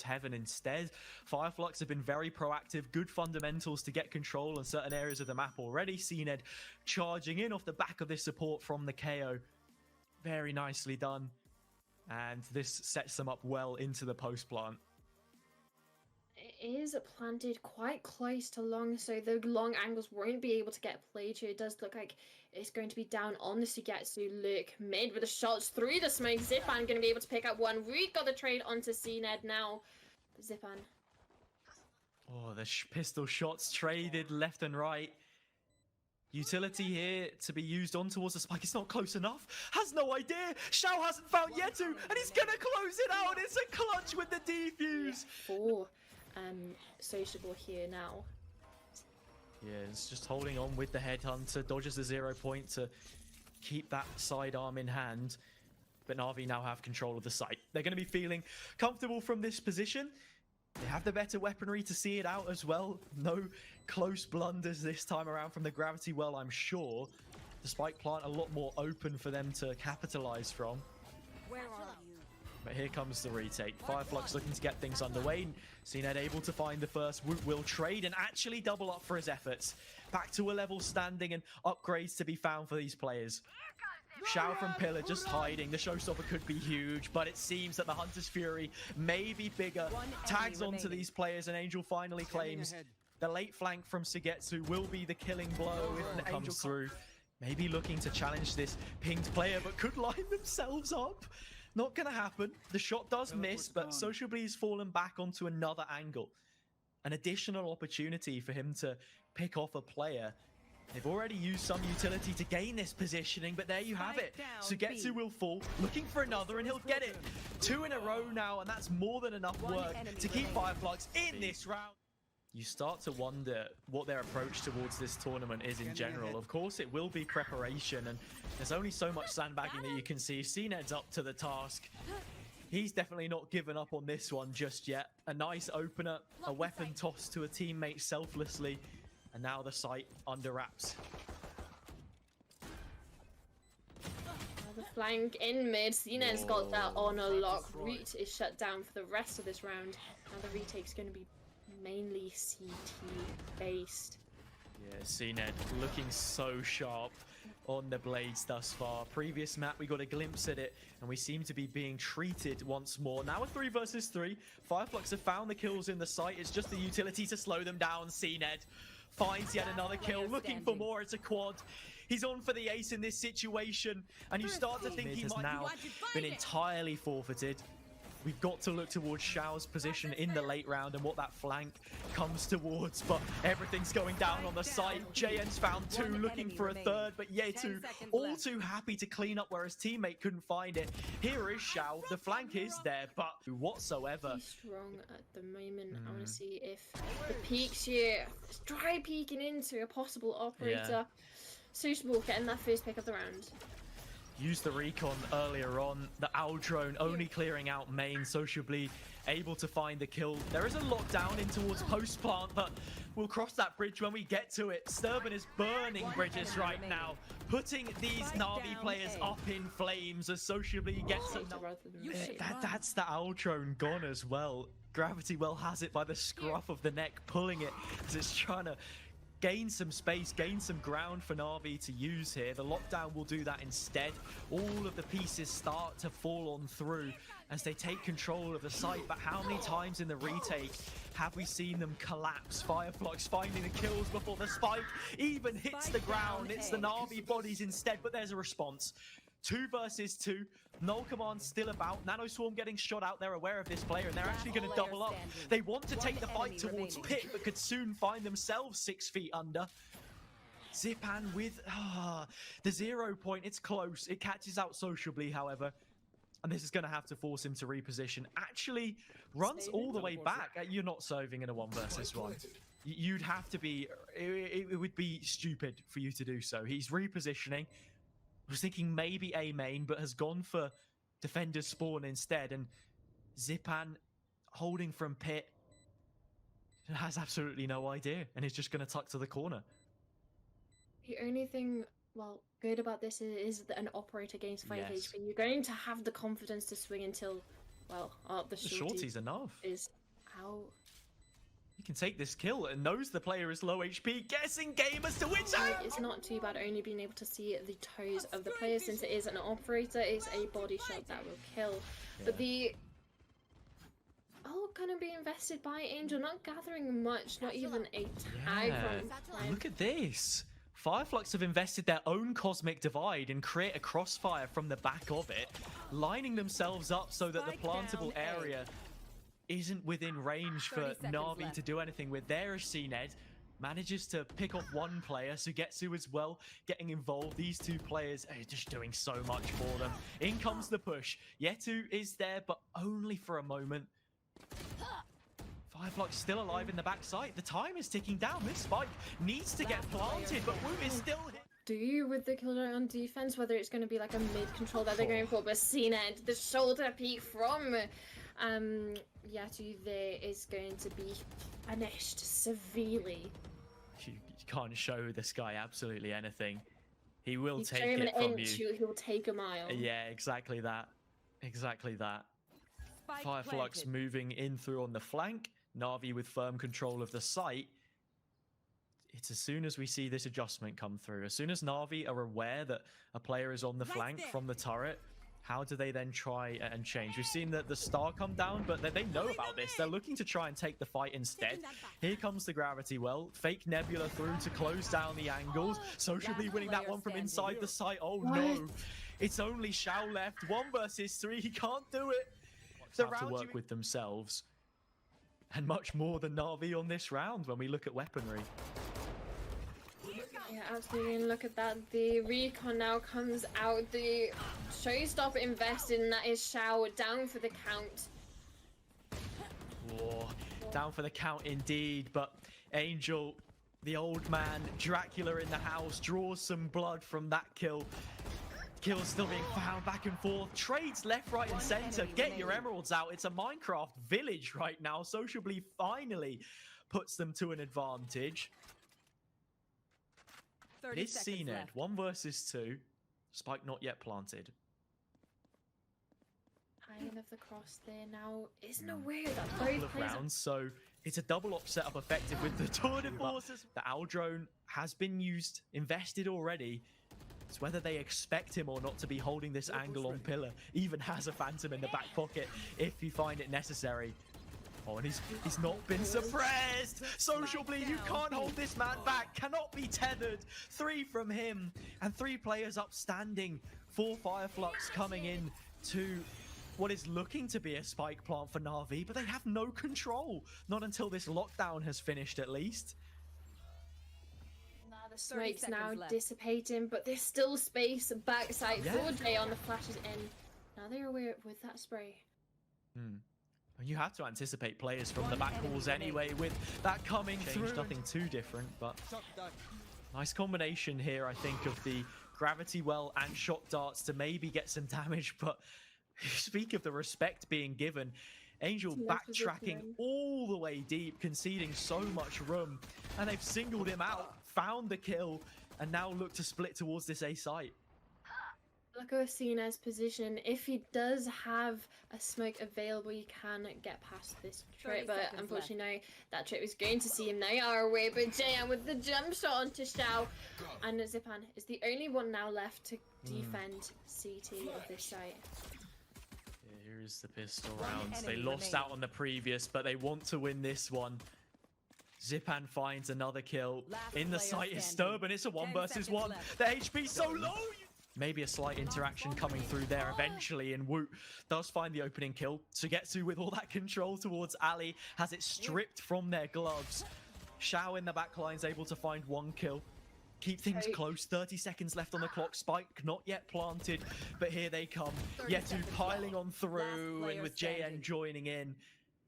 Heaven instead. Fireflux have been very proactive, good fundamentals to get control on certain areas of the map already. cNed charging in off the back of this support from the KO. Very nicely done. And this sets them up well into the post plant. It is planted quite close to long, so the long angles won't be able to get played here. It does look like it's going to be down on the SUYGETSU. Look mid with the shots through the smoke. Zyppan going to be able to pick up one. Reed got the trade onto cNed now. Zyppan. Oh, the pistol shots traded left and right. Utility here to be used on towards the spike. It's not close enough. Has no idea. Shao hasn't found Yetu, and he's going to close it out. It's a clutch with the defuse. For sociablEE here now. Yeah, it's just holding on with the headhunter. Dodges the 0 point to keep that sidearm in hand. But NAVI now have control of the site. They're going to be feeling comfortable from this position. They have the better weaponry to see it out as well. No close blunders this time around from the gravity well, I'm sure. The spike plant a lot more open for them to capitalize from. Where are you? But here comes the retake. Fireflux looking to get things underway. cNed able to find the first will trade and actually double up for his efforts. Back to a level standing and upgrades to be found for these players. Shao from Pillar just hiding. The showstopper could be huge, but it seems that the Hunter's Fury may be bigger. Tags onto these players, and Angel finally claims the late flank from SUYGETSU will be the killing blow if it comes through. Maybe looking to challenge this pinged player, but could line themselves up. Not going to happen. The shot does miss, but sociablEE has fallen back onto another angle. An additional opportunity for him to pick off a player. They've already used some utility to gain this positioning, but there you have it. SUYGETSU will fall, looking for another, and he'll get it. 2 in a row now, and that's more than enough work to keep Fireflux in this round. You start to wonder what their approach towards this tournament is in general. Of course, it will be preparation, and there's only so much sandbagging that you can see. cNed's up to the task. He's definitely not given up on this one just yet. A nice opener, a weapon toss to a teammate selflessly, and now the site under wraps. The flank in mid. cNed's got that on a lock. Root is shut down for the rest of this round. Now the retake's going to be mainly CT based. Yeah, cNed looking so sharp on the blades thus far. Previous map, we got a glimpse at it, and we seem to be being treated once more. Now a 3 versus 3. Fireflux have found the kills in the site. It's just the utility to slow them down. cNed finds yet another kill, looking for more. It's a quad. He's on for the ace in this situation, and you start to think he might now been entirely forfeited. We've got to look towards Shao's position in the late round and what that flank comes towards, but everything's going down on the site. JN's found 2, looking for a third, but Yetu all too happy to clean up where his teammate couldn't find it. Here is Shao. The flank is there, but whatsoever. He's strong at the moment. I want to see if the peaks here. Try peeking into a possible operator. sociablEE getting that first pick of the round. Used the recon earlier on. The owl drone only clearing out main. sociablEE able to find the kill. There is a lockdown in towards post plant, but we'll cross that bridge when we get to it. Sterben is burning bridges right now, putting these NAVI players up in flames as sociablEE gets that's the owl drone gone as well. Gravity well has it by the scruff of the neck, pulling it as it's trying to gain some space, gain some ground for NAVI to use here. The lockdown will do that instead. All of the pieces start to fall on through as they take control of the site, but how many times in the retake have we seen them collapse? Fireflux finding the kills before the spike even hits the ground. It's the NAVI bodies instead, but there's a response. 2 versus 2. Null Command still about. Nano Swarm getting shot out. They're aware of this player, and they're actually going to double up. They want to take the fight towards Pit, but could soon find themselves 6 feet under. Zyppan with the 0 point. It's close. It catches out sociablEE, however. And this is going to have to force him to reposition. Actually, runs all the way back. You're not serving in a 1 versus 1. You'd have to be... It would be stupid for you to do so. He's repositioning. Was thinking maybe A main, but has gone for defender's spawn instead. And Zyppan holding from Pit has absolutely no idea, and is just going to tuck to the corner. The only thing, well, good about this is that an operator gains 5 HP. You're going to have the confidence to swing until well, the shorty's enough. Is out. You can take this kill and knows the player is low HP. Guessing game as to which it's not too bad only being able to see the toes of the player since it is an operator. It's a body shot that will kill. Yeah. But the gonna be invested by Angel, not gathering much, not even a tag from Look at this. Fireflux have invested their own cosmic divide and create a crossfire from the back of it, lining themselves up so that the plantable area isn't within range for NAVI to do anything with. There is cNed, manages to pick off one player, SUYGETSU as well getting involved. These two players are just doing so much for them. In comes the push. Yetu is there, but only for a moment. Fireflux still alive in the backside. The time is ticking down. This spike needs to get planted, but WU is still hit. Do with the killer on defense, whether it's going to be like a mid control that they're going for, but cNed, the shoulder peek from Yetu there is going to be punished severely. You can't show this guy absolutely anything. He will take him it an from inch, you. He'll take a mile. Yeah, exactly that. Exactly that. Fireflux moving in through on the flank. NAVI with firm control of the site. It's as soon as we see this adjustment come through, as soon as NAVI are aware that a player is on the flank from the turret, how do they then try and change? We've seen that the star come down, but they know about this. They're looking to try and take the fight instead. Here comes the gravity well. Fake Nebula through to close down the angles. sociablEE winning that one from inside the site. Oh no. It's only Shao left. 1 versus 3. He can't do it. They're to work with themselves. And much more than NAVI on this round when we look at weaponry. Yeah, absolutely. And look at that. The recon now comes out. The showstopper invested, and that is Shao down for the count. Whoa, down for the count indeed. But Angel, the old man, Dracula in the house, draws some blood from that kill. Kills still being found back and forth. Trades left, right, and center. Get your emeralds out. It's a Minecraft village right now. sociablEE finally puts them to an advantage. It's cNed. 1 versus 2. Spike not yet planted. Kind of the cross there now. Isn't it weird that both players rounds, so it's a double op setup effective with the tour de forces. The owl drone has been used, invested already. It's whether they expect him or not to be holding this angle on pillar. Even has a phantom in the back pocket if you find it necessary. Oh, and he's not been suppressed. sociablEE, you can't hold this man back. Cannot be tethered. 3 from him and 3 players upstanding. 4 Fireflux coming in to what is looking to be a spike plant for NAVI, but they have no control. Not until this lockdown has finished, at least. The smoke's now dissipating, but there's still space backside for Jay on the flashes in. Now they're aware with that spray. You have to anticipate players from the back walls anyway with that coming through. Nothing too different, but nice combination here, I think, of the gravity well and shock darts to maybe get some damage. But speak of the respect being given, Angel backtracking all the way deep, conceding so much room, and they've singled him out, found the kill, and now look to split towards this A site. Look at cNed's position. If he does have a smoke available, you can get past this trip, but unfortunately no, that trip is going to see him. They are away, but JM with the jump shot onto Shao, and Zyppan is the only one now left to defend CT of this site. Here's the pistol rounds. They lost out on the previous, but they want to win this one. Zyppan finds another kill. In the site is sterben. It's a 1 versus 1. The HP's so low. Maybe a slight interaction coming through there eventually, and WU does find the opening kill. SUYGETSU with all that control towards Ali has it stripped from their gloves. Shao in the back line's able to find 1 kill. Keep things close. 30 seconds left on the clock. Spike not yet planted, but here they come. Yetu piling on through, and with JN joining in,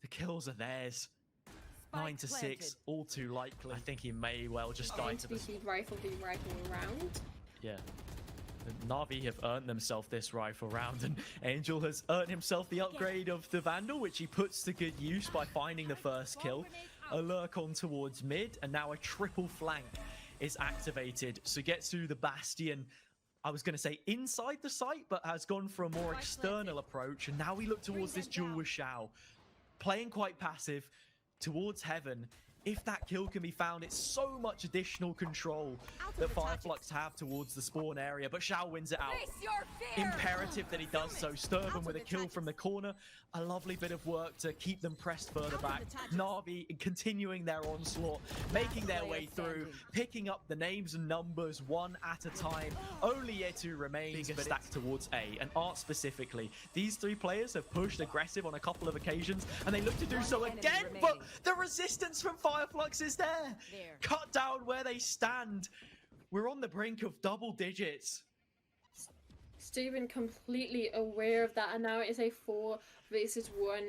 the kills are theirs. 9 to 6, all too likely. I think he may well just die to this. Rifle round. Yeah. NAVI have earned themselves this rifle round, and Angel has earned himself the upgrade of the Vandal, which he puts to good use by finding the first kill. A lurk on towards mid, and now a triple flank is activated. SUYGETSU, the Bastion, I was going to say inside the site, but has gone for a more external approach. And now we look towards this duel with Shao. Playing quite passive towards heaven. If that kill can be found, it's so much additional control that Fireflux have towards the spawn area, but Shao wins it out. Imperative that he does so. Sterben with a kill from the corner. A lovely bit of work to keep them pressed further back. NAVI continuing their onslaught, making their way through, picking up the names and numbers one at a time. Only Yetu remains, but stacked towards A. And Art specifically, these three players have pushed aggressive on a couple of occasions, and they look to do so again, but the resistance from Fireflux is there. Cut down where they stand. We're on the brink of double digits. Steven completely aware of that, and now it is a 4 versus 1,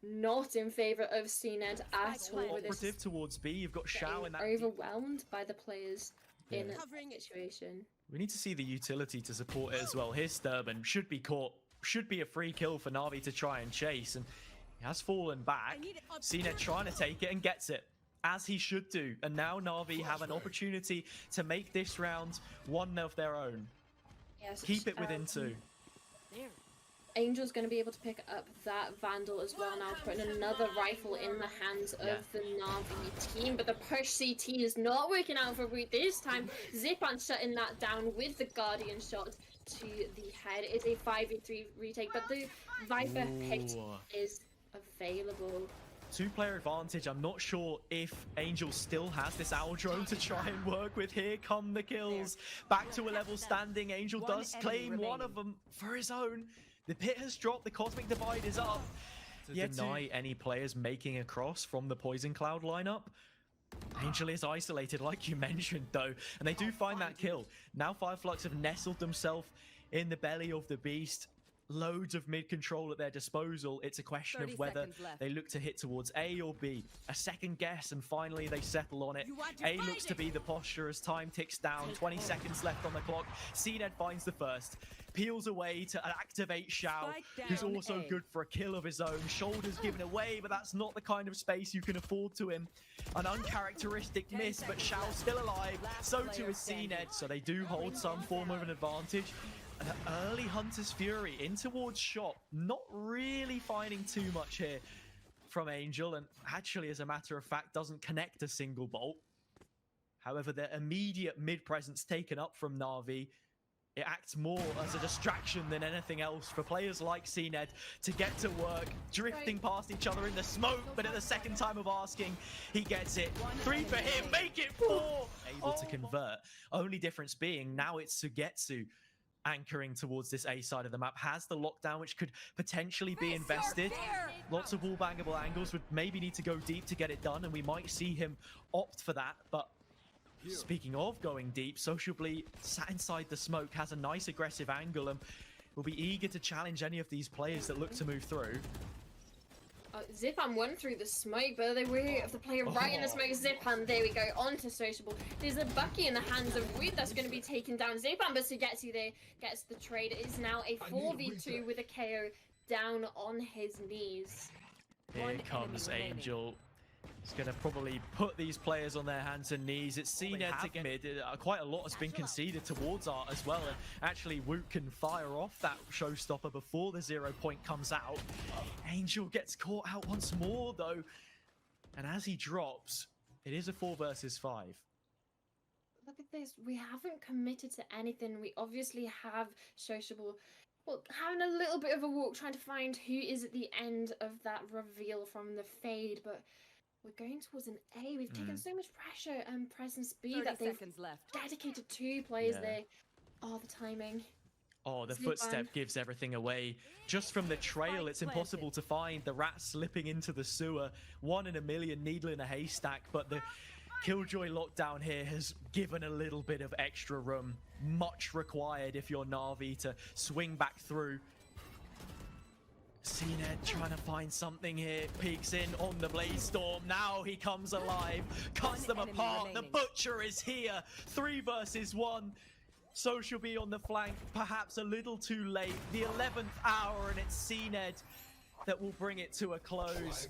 not in favor of cNed at all. Operative towards B. You've got Shao in that. Overwhelmed by the players in that situation. We need to see the utility to support it as well. Here's Sterben. Should be caught. Should be a free kill for Navi to try and chase, and he has fallen back. cNed trying to take it and gets it, as he should do. And now Navi have an opportunity to make this round one of their own. Yes, keep it within 2. Angel's going to be able to pick up that Vandal as well now, putting another rifle in the hands of the Navi team. But the push CT is not working out for Root this time. Zyppan shutting that down with the Guardian shot to the head. It's a 5v3 retake, but the Viper hit is available. 2-player advantage. I'm not sure if Angel still has this owl drone to try and work with. Here come the kills. Back to a level standing. Angel does claim one of them for his own. The pit has dropped. The cosmic divide is up. To deny any players making a cross from the Poison Cloud lineup. Angel is isolated, like you mentioned, though, and they do find that kill. Now Fireflux have nestled themselves in the belly of the beast. Loads of mid control at their disposal. It's a question of whether they look to hit towards A or B. A second guess, and finally they settle on it. A looks to be the posture as time ticks down. 20 seconds left on the clock. cNed finds the first. Peels away to activate Shao, who's also good for a kill of his own. Shoulders given away, but that's not the kind of space you can afford to him. An uncharacteristic miss, but Shao's still alive. So too is cNed, so they do hold some form of an advantage. An early Hunter's Fury in towards Shot, not really finding too much here from Angel, and actually, as a matter of fact, doesn't connect a single bolt. However, their immediate mid presence taken up from Navi, it acts more as a distraction than anything else for players like cNed to get to work, drifting past each other in the smoke, but at the second time of asking, he gets it. 3 for him, make it 4! Able to convert. Only difference being, now it's SUYGETSU anchoring towards this A side of the map, has the lockdown, which could potentially be invested. Lots of wall-bangable angles, would maybe need to go deep to get it done, and we might see him opt for that. But speaking of going deep, sociablEE sat inside the smoke, has a nice aggressive angle, and will be eager to challenge any of these players that look to move through. Zyppan won through the smoke, but they were of the player right in the smoke. Zyppan, there we go, onto sociablEE. There's a Bucky in the hands of Wood that's going to be taken down. Zyppan, but SUYGETSU there gets the trade. It is now a 4v2 with a KO down on his knees. Here comes Angel. He's going to probably put these players on their hands and knees. It's cNed to get mid. Quite a lot has been conceded towards Art as well. And actually, Woot can fire off that showstopper before the 0 point comes out. Angel gets caught out once more, though. And as he drops, it is a 4 versus 5. Look at this. We haven't committed to anything. We obviously have sociablEE. Well, having a little bit of a walk, trying to find who is at the end of that reveal from the fade, but we're going towards an A. We've taken so much pressure and presence B that they've dedicated 2 players there. Oh, the timing. Oh, the footstep gives everything away. Just from the trail, it's impossible to find the rat slipping into the sewer. 1 in a million, needle in a haystack, but the Killjoy lockdown here has given a little bit of extra room. Much required if you're Navi to swing back through. cNed trying to find something here, peeks in on the Blaze Storm. Now he comes alive, cuts them apart. The Butcher is here. 3 versus 1. sociablEE on the flank, perhaps a little too late. The 11th hour, and it's cNed that will bring it to a close.